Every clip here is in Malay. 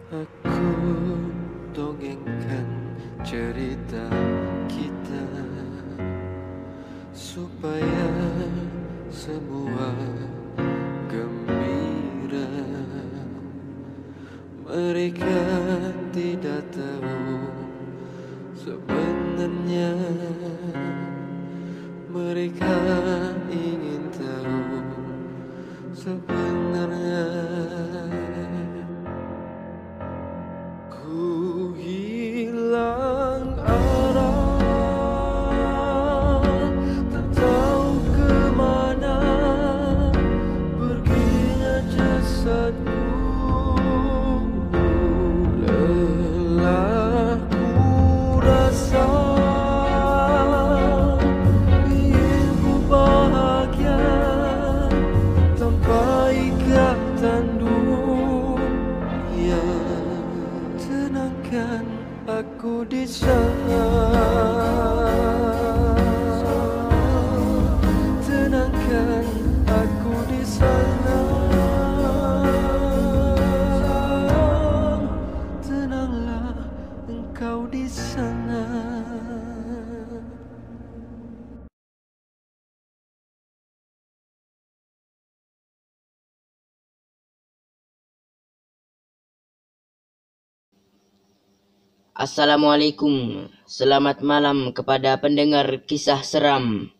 Aku dongengkan cerita kita supaya semua gembira. Mereka tidak tahu sebenarnya, mereka ingin tahu sebenarnya. Ku hilang arah, tak tahu kemana perginya jasadku. Lelah ku rasa, ingin ku bahagia tanpa ikatan dunia. Tenangkan aku di sana, tenangkan aku di sana. Tenanglah engkau di sana. Assalamualaikum, selamat malam kepada pendengar kisah seram.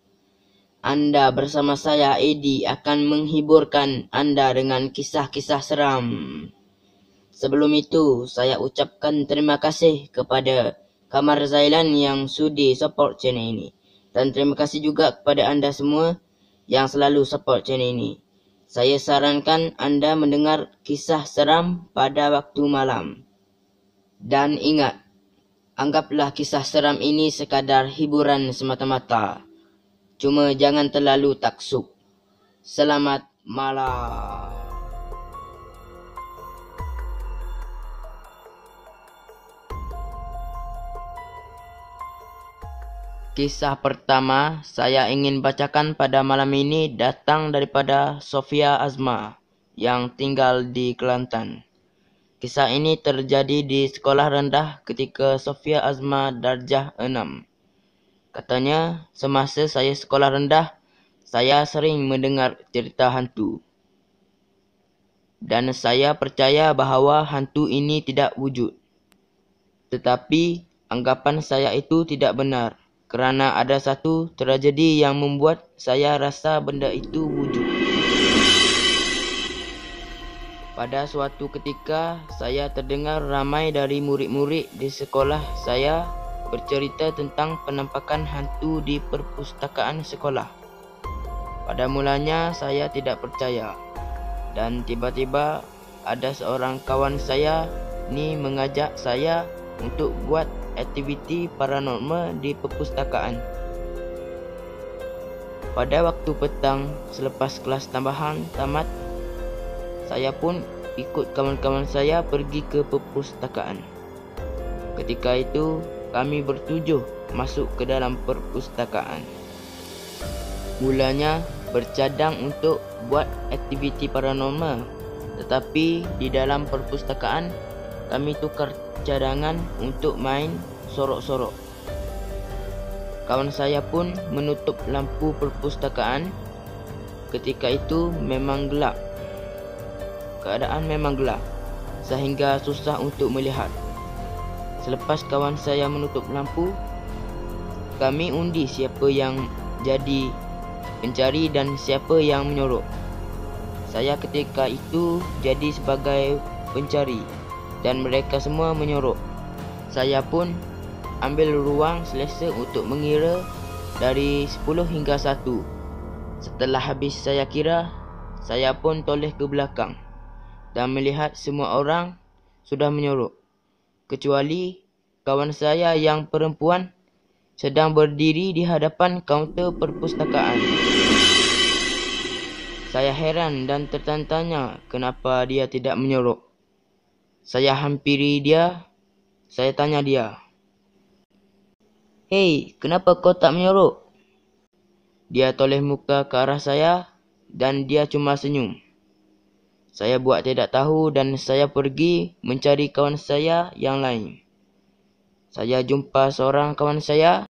Anda bersama saya Edi akan menghiburkan Anda dengan kisah-kisah seram. Sebelum itu, saya ucapkan terima kasih kepada Kamar Zailan yang sudi support channel ini. Dan terima kasih juga kepada Anda semua yang selalu support channel ini. Saya sarankan Anda mendengar kisah seram pada waktu malam. Dan ingat, anggaplah kisah seram ini sekadar hiburan semata-mata. Cuma jangan terlalu taksub. Selamat malam. Kisah pertama saya ingin bacakan pada malam ini datang daripada Sofia Azma yang tinggal di Kelantan. Kisah ini terjadi di sekolah rendah ketika Sofia Azma darjah 6. Katanya, semasa saya sekolah rendah, saya sering mendengar cerita hantu. Dan saya percaya bahawa hantu ini tidak wujud. Tetapi, anggapan saya itu tidak benar kerana ada satu tragedi yang membuat saya rasa benda itu wujud. Pada suatu ketika, saya terdengar ramai dari murid-murid di sekolah saya bercerita tentang penampakan hantu di perpustakaan sekolah. Pada mulanya, saya tidak percaya. Dan tiba-tiba, ada seorang kawan saya ni mengajak saya untuk buat aktiviti paranormal di perpustakaan. Pada waktu petang, selepas kelas tambahan tamat, saya pun ikut kawan-kawan saya pergi ke perpustakaan. Ketika itu, kami bertujuh masuk ke dalam perpustakaan. Mulanya bercadang untuk buat aktiviti paranormal, tetapi di dalam perpustakaan kami tukar cadangan untuk main sorok-sorok. Kawan saya pun menutup lampu perpustakaan. Ketika itu memang gelap. Keadaan memang gelap sehingga susah untuk melihat. Selepas kawan saya menutup lampu, kami undi siapa yang jadi pencari dan siapa yang menyorok. Saya ketika itu jadi sebagai pencari dan mereka semua menyorok. Saya pun ambil ruang selesa untuk mengira dari 10 hingga 1. Setelah habis saya kira, saya pun toleh ke belakang dan melihat semua orang sudah menyorok, kecuali kawan saya yang perempuan sedang berdiri di hadapan kaunter perpustakaan. Saya heran dan tertanya-tanya kenapa dia tidak menyorok. Saya hampiri dia. Saya tanya dia, "Hei, kenapa kau tak menyorok?" Dia toleh muka ke arah saya dan dia cuma senyum. Saya buat tidak tahu dan saya pergi mencari kawan saya yang lain. Saya jumpa seorang kawan saya.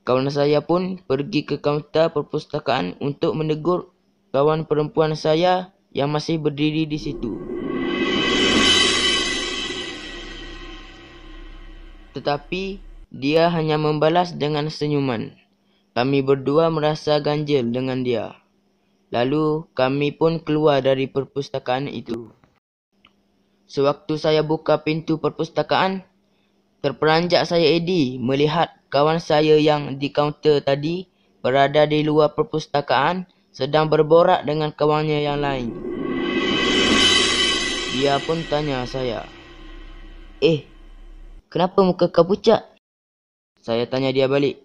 Kawan saya pun pergi ke kaunter perpustakaan untuk menegur kawan perempuan saya yang masih berdiri di situ. Tetapi dia hanya membalas dengan senyuman. Kami berdua merasa ganjil dengan dia. Lalu kami pun keluar dari perpustakaan itu. Sewaktu saya buka pintu perpustakaan, terperanjat saya Eddie melihat kawan saya yang di kaunter tadi berada di luar perpustakaan sedang berborak dengan kawannya yang lain. Dia pun tanya saya, kenapa muka kau pucat? Saya tanya dia balik,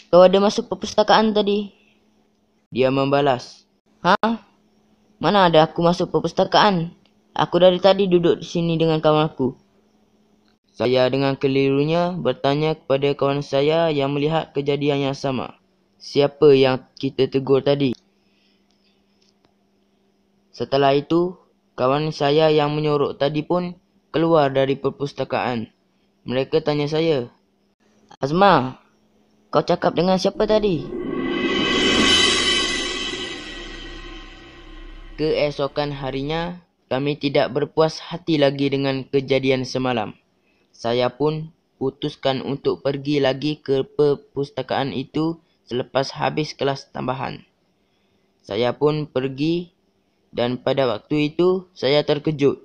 kau ada masuk perpustakaan tadi? Dia membalas, mana ada aku masuk perpustakaan? Aku dari tadi duduk di sini dengan kawan aku. Saya dengan kelirunya bertanya kepada kawan saya yang melihat kejadian yang sama. Siapa yang kita tegur tadi? Setelah itu, kawan saya yang menyorok tadi pun keluar dari perpustakaan. Mereka tanya saya, Azma, kau cakap dengan siapa tadi? Keesokan harinya, kami tidak berpuas hati lagi dengan kejadian semalam. Saya pun putuskan untuk pergi lagi ke perpustakaan itu selepas habis kelas tambahan. Saya pun pergi dan pada waktu itu saya terkejut.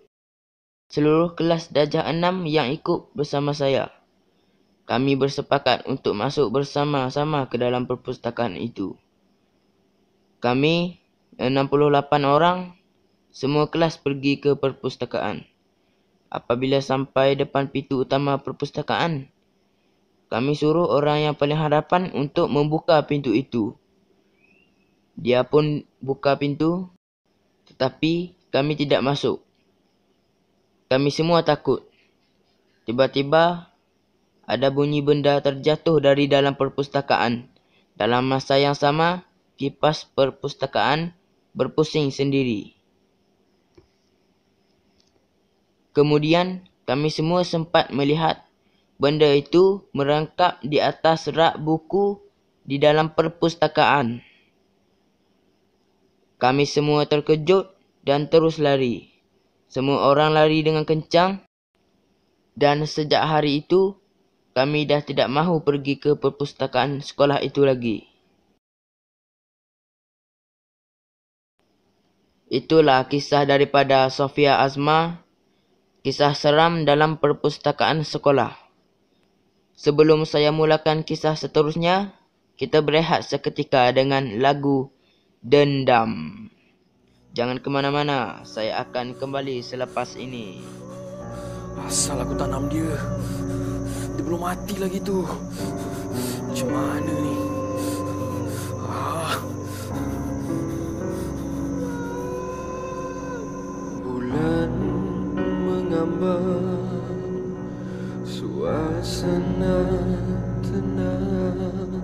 Seluruh kelas darjah 6 yang ikut bersama saya. Kami bersepakat untuk masuk bersama-sama ke dalam perpustakaan itu. Kami 68 orang, semua kelas pergi ke perpustakaan. Apabila sampai depan pintu utama perpustakaan, kami suruh orang yang paling hadapan untuk membuka pintu itu. Dia pun buka pintu, tetapi kami tidak masuk. Kami semua takut. Tiba-tiba, ada bunyi benda terjatuh dari dalam perpustakaan. Dalam masa yang sama, kipas perpustakaan berpusing sendiri. Kemudian, kami semua sempat melihat benda itu merangkap di atas rak buku di dalam perpustakaan. Kami semua terkejut dan terus lari. Semua orang lari dengan kencang dan sejak hari itu, kami dah tidak mahu pergi ke perpustakaan sekolah itu lagi. Itulah kisah daripada Sofia Azma, kisah seram dalam perpustakaan sekolah. Sebelum saya mulakan kisah seterusnya, kita berehat seketika dengan lagu Dendam. Jangan ke mana-mana, saya akan kembali selepas ini. Asal aku tanam dia. Dia belum mati lagi tu. Macam mana ni? Bulan mengambang, suasana tenang.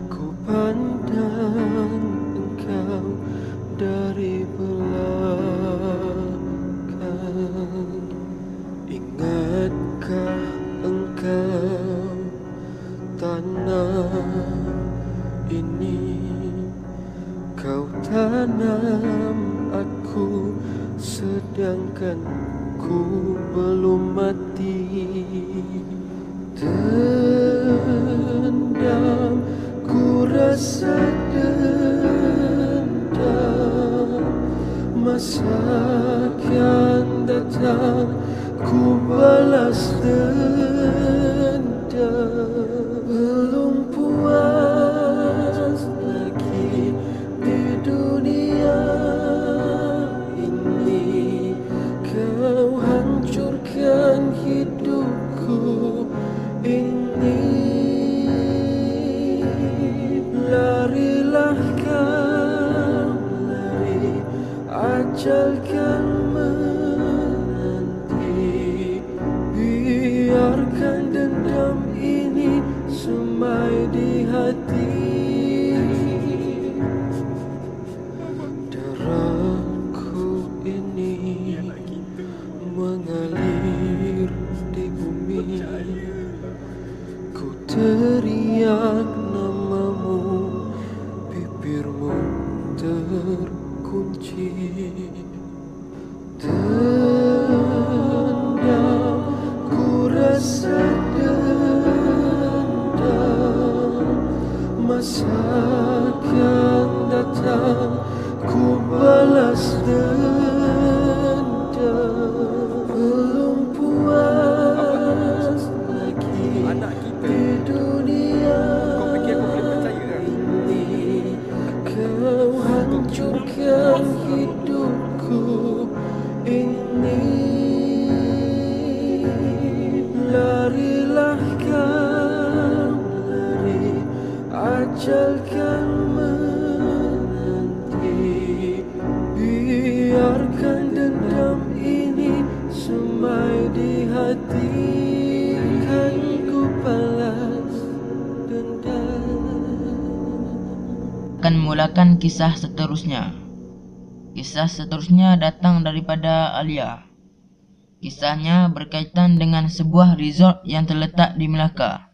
Ku pandang engkau dari belakang. Ingatkah engkau tanah ini? Kau tanam aku, sedangkan ku belum mati. Dendam, ku rasa dendam. Masa akan datang, ku balas dendam. Belum puas lagi di dunia ini, kau hancurkan hidupku ini. Larilah kau, lari, ajalkan hati kan ku balas dendam. Akan memulakan kisah seterusnya. Kisah seterusnya datang daripada Alia. Kisahnya berkaitan dengan sebuah resort yang terletak di Melaka.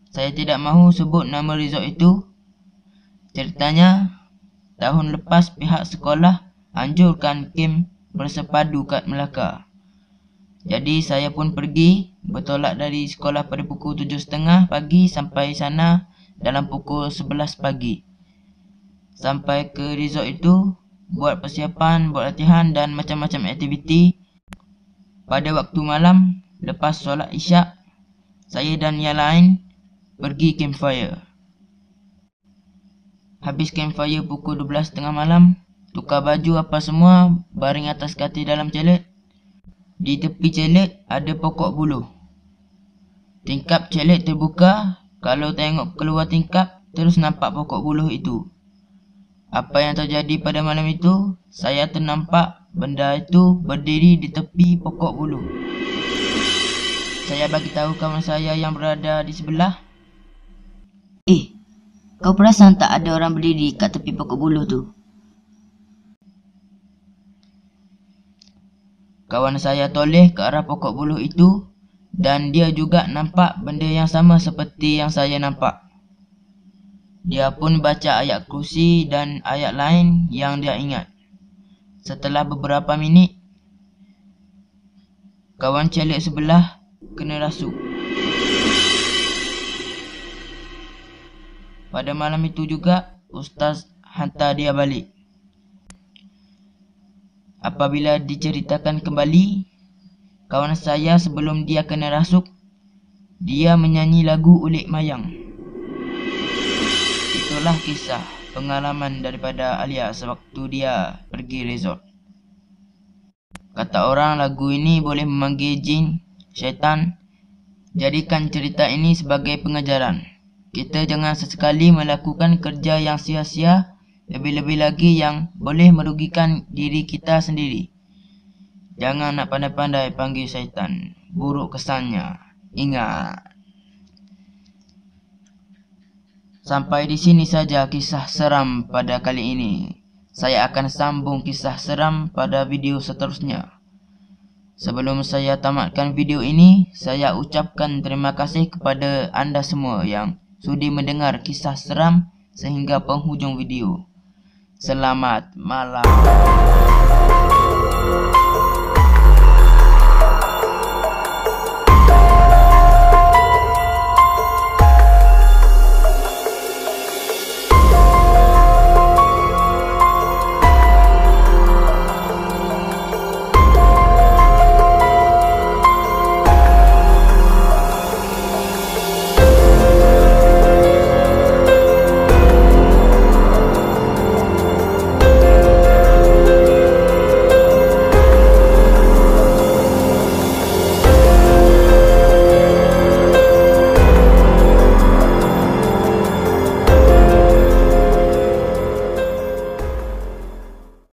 Saya tidak mahu sebut nama resort itu. Ceritanya, tahun lepas pihak sekolah anjurkan kem bersepadu kat Melaka. Jadi saya pun pergi, bertolak dari sekolah pada pukul 7.30 pagi sampai sana dalam pukul 11 pagi. Sampai ke resort itu, buat persiapan, buat latihan dan macam-macam aktiviti. Pada waktu malam, lepas solat isyak, saya dan yang lain pergi campfire. Habis campfire pukul 12.30 malam, tukar baju apa semua, baring atas katil dalam celet. Di tepi celet ada pokok buluh. Tingkap celet terbuka, kalau tengok keluar tingkap, terus nampak pokok buluh itu. Apa yang terjadi pada malam itu, saya ternampak benda itu berdiri di tepi pokok buluh. Saya bagi tahu kawan saya yang berada di sebelah. Kau perasan tak ada orang berdiri kat tepi pokok buluh tu? Kawan saya toleh ke arah pokok buluh itu dan dia juga nampak benda yang sama seperti yang saya nampak. Dia pun baca ayat kursi dan ayat lain yang dia ingat. Setelah beberapa minit, kawan celik sebelah kena rasuk. Pada malam itu juga, Ustaz hantar dia balik. Apabila diceritakan kembali, kawan saya sebelum dia kena rasuk, dia menyanyi lagu Ulik Mayang. Itulah kisah pengalaman daripada Alia sewaktu dia pergi resort. Kata orang lagu ini boleh memanggil jin, syaitan. Jadikan cerita ini sebagai pengajaran. Kita jangan sesekali melakukan kerja yang sia-sia, lebih-lebih lagi yang boleh merugikan diri kita sendiri. Jangan nak pandai-pandai panggil syaitan, buruk kesannya. Ingat. Sampai di sini saja kisah seram pada kali ini. Saya akan sambung kisah seram pada video seterusnya. Sebelum saya tamatkan video ini, saya ucapkan terima kasih kepada anda semua yang sudi mendengar kisah seram sehingga penghujung video. Selamat malam.